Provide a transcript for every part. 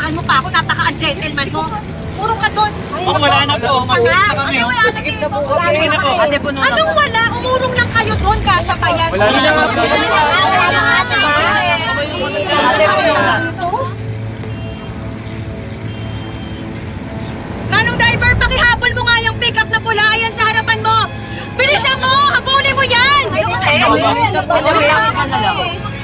Inasahan mo pa ako, napaka-gentleman mo. Puro ka doon. Wala na po. Masulit na kami. Sige na po. Sige na po. Ate, puno na Anong po. wala? Umurong lang kayo doon. Kasya pa yan. Wala na nga po. Ate, puno na. Manong driver, pakihabol mo nga yung pick-up na pula. Ayan sa harapan mo. Bilisan mo! Habulin mo yan! Relax ka na lang.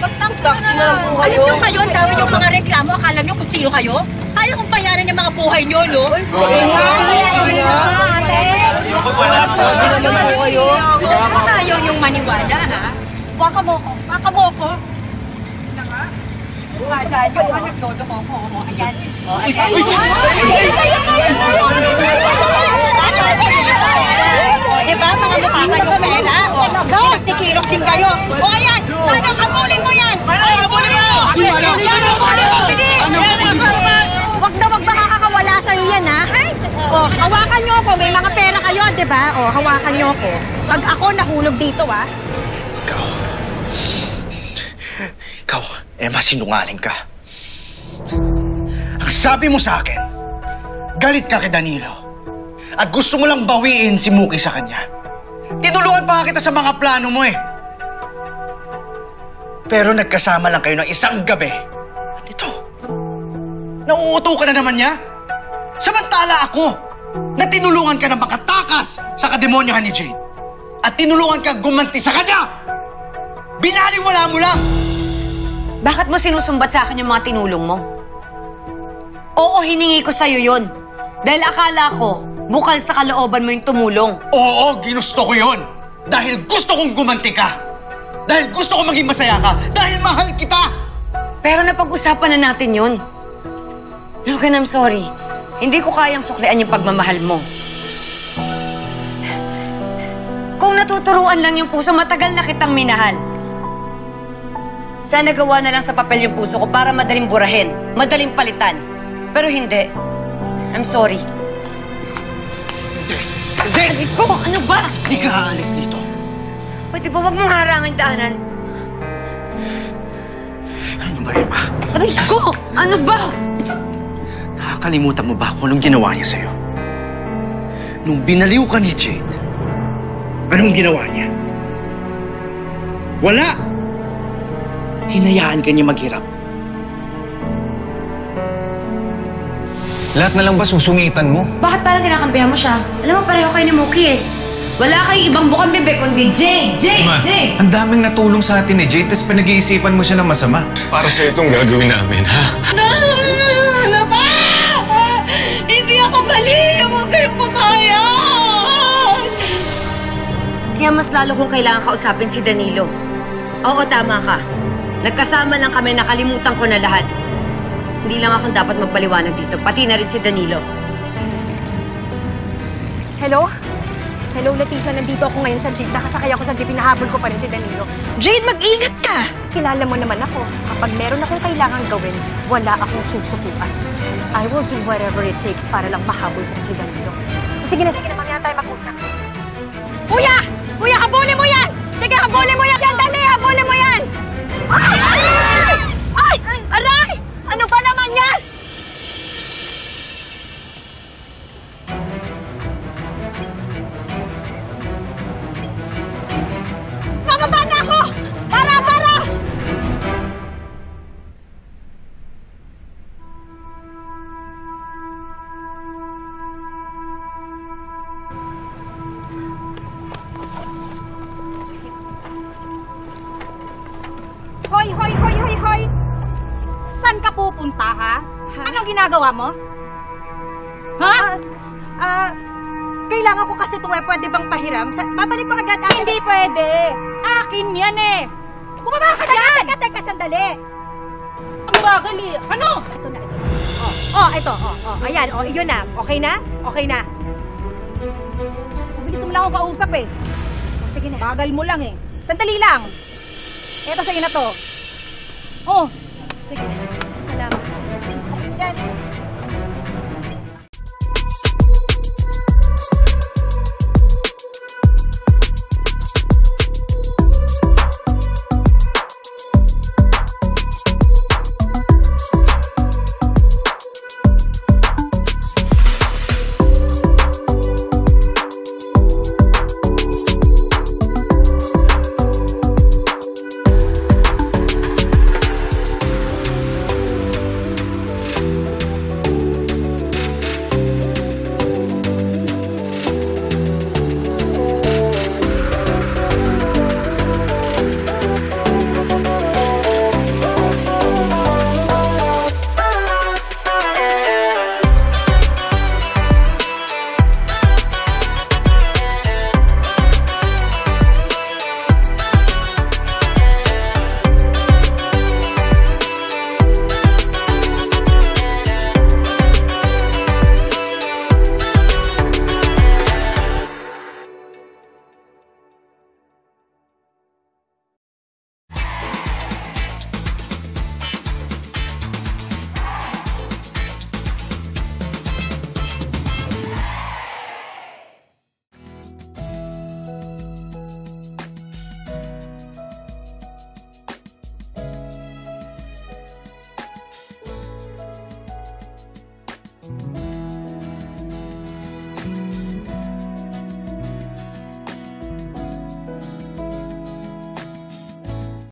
Taxi na lang po Alam kayo. nyo kayo, ang dami yung mga reklamo. Akala nyo kung sino kayo? Kaya kong bayaran yung mga buhay nyo, no? Ayaw yung maniwala, ha? Waka mo ko. Waka mo ko. Ayan, yung anekdoto ko. Ayan. Diba, mga mukha kayong pera? Nagsikirok din kayo. O ayan, anong habulin mo yan? Habulin mo! Bilis! Wag na wag makakawala sa'yo yan, ha? O, hawakan nyo ako. May mga pera kayo, diba? O, hawakan nyo ako. Pag ako nahulog dito, ha? Ikaw, Emma, sinungaling ka. Ang sabi mo sa akin, galit ka kay Danilo. At gusto mo lang bawiin si Muki sa kanya. Tinulungan pa kita sa mga plano mo eh. Pero nagkasama lang kayo ng isang gabi. At ito, nauuto ka na naman niya. Samantala ako, na tinulungan ka na makatakas sa kademonyahan ni Jade. At tinulungan ka gumanti sa kanya. Binaliwala mo lang. Bakit mo sinusumbat sa akin yung mga tinulong mo? Oo, hiningi ko sa'yo yun. Dahil akala ko, bukal sa kalooban mo yung tumulong. Oo, ginusto ko yon. Dahil gusto kong gumanti ka. Dahil gusto kong maging masaya ka. Dahil mahal kita. Pero napag-usapan na natin yun. Logan, I'm sorry. Hindi ko kayang suklian yung pagmamahal mo. Kung natuturuan lang yung puso, matagal na kitang minahal. Sana gawa na lang sa papel yung puso ko para madaling burahin, madaling palitan. Pero hindi. I'm sorry. Hindi! Ko, ano ba? Hindi ka aalis dito. Pwede ba wag mong harangan daanan? Ano ba, Emma? Aray ko! Ano ba? Nakakalimutan mo ba kung anong ginawa niya sa'yo? Nung binaliw ka ni Jade, anong ginawa niya? Wala! Hinayaan ka niya maghirap. Lahat na lang ba susungitan mo? Bakit parang kinakampihan mo siya? Alam mo, pareho kayo ni Muki eh. Wala kayong ibang bukang bibig kundi Jade! Jade! Ma, Jade! ang daming natulong sa atin ni Jade, tapos pinag-iisipan mo siya ng masama. Para sa itong gagawin namin, ha? Ano ba? Hindi ako baliw! Huwag kayong pumayag! Kaya mas lalo kong kailangan kausapin si Danilo. Oo, tama ka. Nagkasama lang kami, nakalimutan ko na lahat. Hindi lang ako dapat magpaliwanag dito, pati na rin si Danilo. Hello? Hello, Leticia. Nandito ako ngayon sa jeep. Nakasakay ako sa jeep. Hinahabol ko pa rin si Danilo. Jade, mag-ingat ka! Kilala mo naman ako. Kapag meron akong kailangan gawin, wala akong susukuan. I will do whatever it takes para lang mahabol ko si Danilo. Sige na, mamaya tayo mag-usap. Kuya! Kuya, habulin mo yan! Sige, habulin mo yan! Dali, habulin mo yan! Ay! Ay! Aray! Ano ba naman yan? Pababa na ako! Para! Hoy! Saan ka pupunta, ha? Anong ginagawa mo? Ha? Kailangan ko kasi ito eh. Pwede bang pahiram? Babalik ko agad. Hindi pwede. Akin yan eh. Bumaba ka dyan! Teka, sandali. Ang bagal eh. Ano? Ito na. Ito. Ayan, yun na. Okay na? Okay na. Bilis mo lang akong kausap eh. Sige na. Bagal mo lang eh. Sandali lang. Ito sa'yo na to. Sige. Salamat. Okay, dyan.